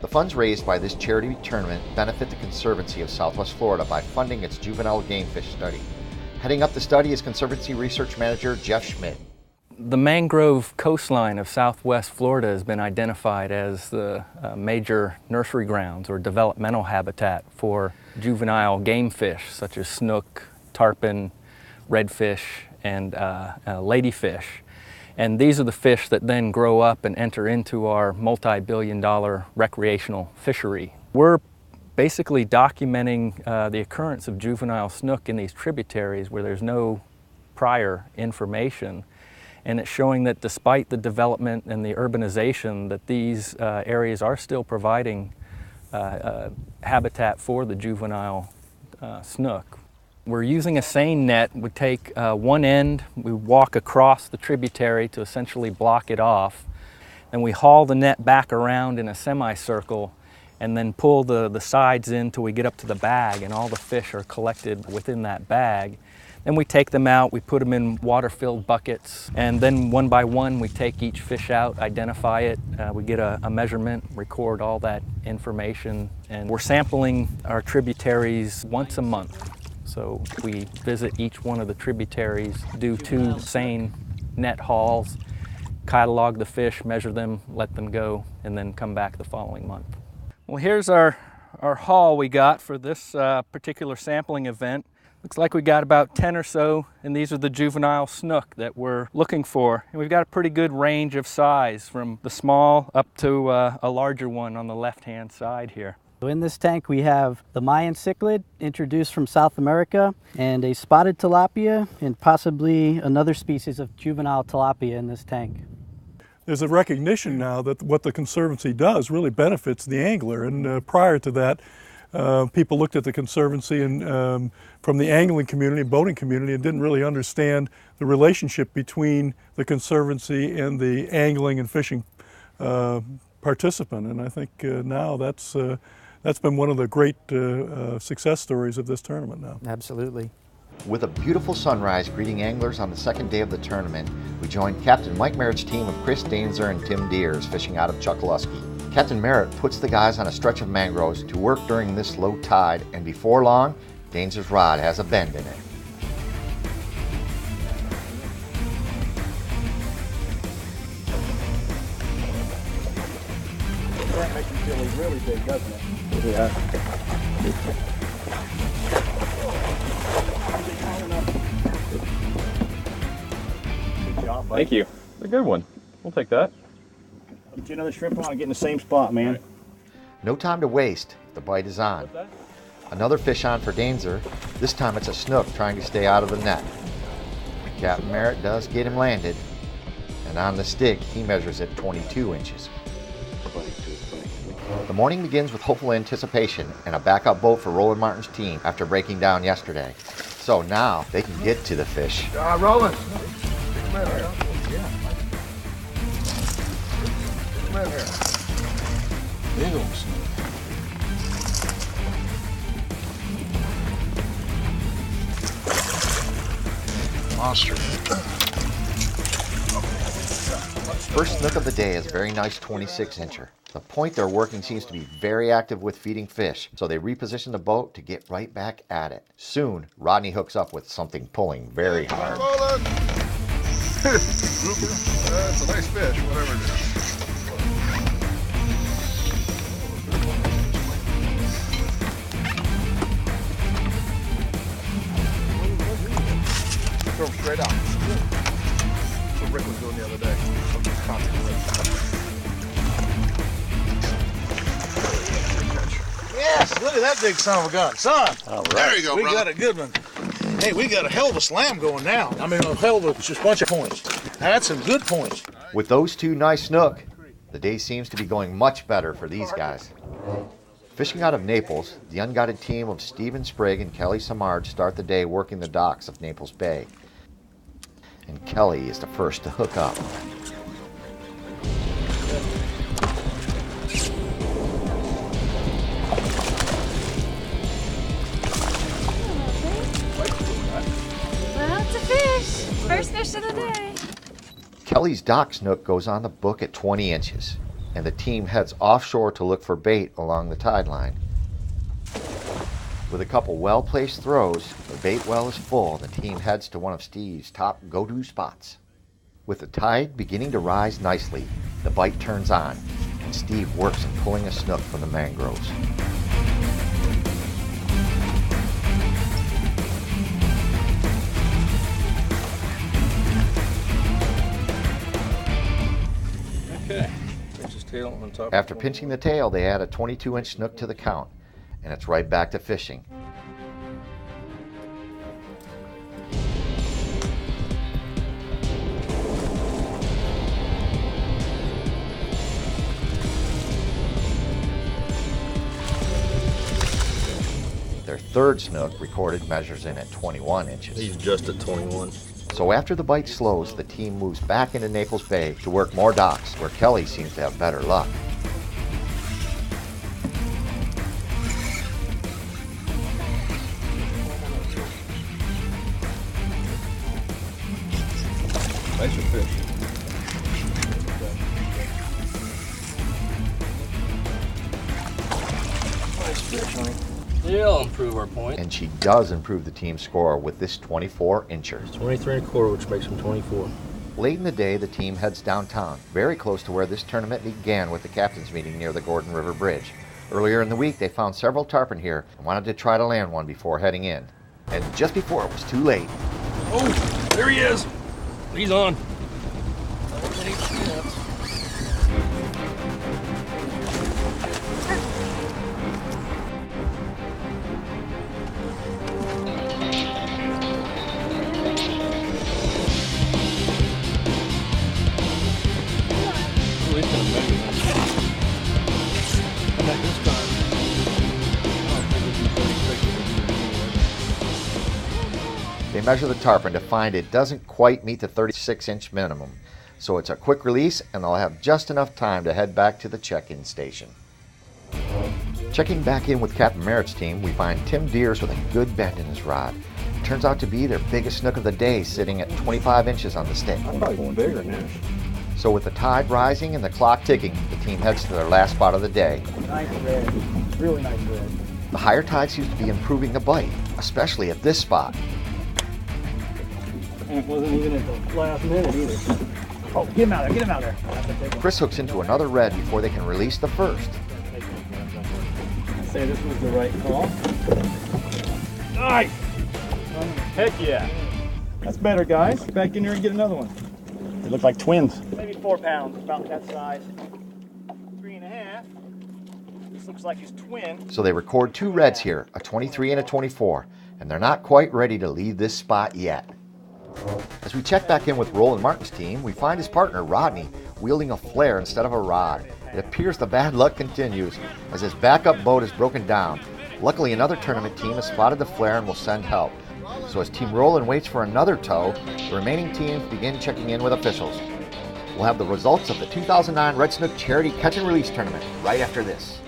The funds raised by this charity tournament benefit the Conservancy of Southwest Florida by funding its juvenile game fish study. Heading up the study is Conservancy Research Manager Jeff Schmidt. The mangrove coastline of Southwest Florida has been identified as the major nursery grounds or developmental habitat for juvenile game fish such as snook, tarpon, redfish, and ladyfish. And these are the fish that then grow up and enter into our multi-billion-dollar recreational fishery. We're basically documenting the occurrence of juvenile snook in these tributaries where there's no prior information. And it's showing that despite the development and the urbanization, that these areas are still providing habitat for the juvenile snook. We're using a seine net. We take one end, we walk across the tributary to essentially block it off, and we haul the net back around in a semicircle and then pull the sides in till we get up to the bag, and all the fish are collected within that bag. Then we take them out, we put them in water-filled buckets, and then one by one we take each fish out, identify it, we get a measurement, record all that information, and we're sampling our tributaries once a month. So we visit each one of the tributaries, do 2 seine net hauls, catalog the fish, measure them, let them go, and then come back the following month. Well, here's our haul we got for this particular sampling event. Looks like we got about 10 or so, and these are the juvenile snook that we're looking for. And we've got a pretty good range of size from the small up to a larger one on the left-hand side here. In this tank we have the Mayan cichlid, introduced from South America, and a spotted tilapia, and possibly another species of juvenile tilapia in this tank. There's a recognition now that what the Conservancy does really benefits the angler, and prior to that, people looked at the Conservancy and from the angling community and boating community and didn't really understand the relationship between the Conservancy and the angling and fishing participant. And I think now that's been one of the great success stories of this tournament now. Absolutely. With a beautiful sunrise greeting anglers on the second day of the tournament, we joined Captain Mike Merritt's team of Chris Dainzer and Tim Deers fishing out of Chokoloskee. Captain Merritt puts the guys on a stretch of mangroves to work during this low tide, and before long, Dainzer's rod has a bend in it. That makes you feel really big, doesn't it? Yeah. Good job, buddy. Thank you. It's a good one. We'll take that. Get you another shrimp on and get in the same spot, man. Right. No time to waste. The bite is on. Another fish on for Dainzer. This time it's a snook trying to stay out of the net. Captain Merritt does get him landed, and on the stick he measures it 22 inches. The morning begins with hopeful anticipation and a backup boat for Roland Martin's team after breaking down yesterday. So now they can get to the fish. Roland. Come in here. Come in here. Big old snook. Monster. First snook of the day is a very nice 26-incher. The point they're working seems to be very active with feeding fish, so they reposition the boat to get right back at it. Soon, Rodney hooks up with something pulling very hard. That's a nice fish, whatever it is. Throw him straight out. That's what Rick was doing the other day. Yes, look at that big son of a gun. Son, All right. there you go, we got a good one. Hey, we got a hell of a slam going now. I mean, a hell of a just bunch of points. That's some good points. With those 2 nice snook, the day seems to be going much better for these guys. Fishing out of Naples, the unguided team of Stephen Sprigg and Kelly Samard start the day working the docks of Naples Bay. And Kelly is the first to hook up. Well, it's a fish. First fish of the day. Kelly's dock snook goes on the book at 20 inches. and the team heads offshore to look for bait along the tide line. With a couple well-placed throws, the bait well is full and the team heads to one of Steve's top go-to spots. With the tide beginning to rise nicely, the bite turns on, and Steve works at pulling a snook from the mangroves. Okay. Pinch his tail on top. After pinching the tail, they add a 22-inch snook to the count, and it's right back to fishing. Their third snook recorded measures in at 21 inches. He's just at 21. So after the bite slows, the team moves back into Naples Bay to work more docks, where Kelly seems to have better luck. Nice fish. Nice fish, honey. He'll improve our point. And she does improve the team's score with this 24-incher. 23 1/4, which makes him 24. Late in the day, the team heads downtown, very close to where this tournament began with the captain's meeting near the Gordon River Bridge. Earlier in the week, they found several tarpon here and wanted to try to land one before heading in. And just before it was too late, Oh, there he is. He's on. they measure the tarpon to find it doesn't quite meet the 36-inch minimum. So it's a quick release, and they'll have just enough time to head back to the check-in station. Checking back in with Captain Merritt's team, we find Tim Deers with a good bend in his rod. It turns out to be their biggest snook of the day, sitting at 25 inches on the stick. I'm probably bigger than this. So with the tide rising and the clock ticking, the team heads to their last spot of the day. Nice red. Really nice red. The higher tide seems to be improving the bite, especially at this spot. And it wasn't even at the last minute either. Oh, get him out there, get him out there. I have to take him. Chris hooks into another red before they can release the first. I'd say this was the right call. Nice! Heck yeah. That's better, guys. Get back in there and get another one. They look like twins. Maybe 4 pounds, about that size. 3.5. This looks like his twin. So they record 2 reds here, a 23 and a 24, and they're not quite ready to leave this spot yet. As we check back in with Roland Martin's team, we find his partner, Rodney, wielding a flare instead of a rod. It appears the bad luck continues as his backup boat is broken down. Luckily, another tournament team has spotted the flare and will send help. So as Team Roland waits for another tow, the remaining teams begin checking in with officials. We'll have the results of the 2009 Red Snook Charity Catch and Release Tournament right after this.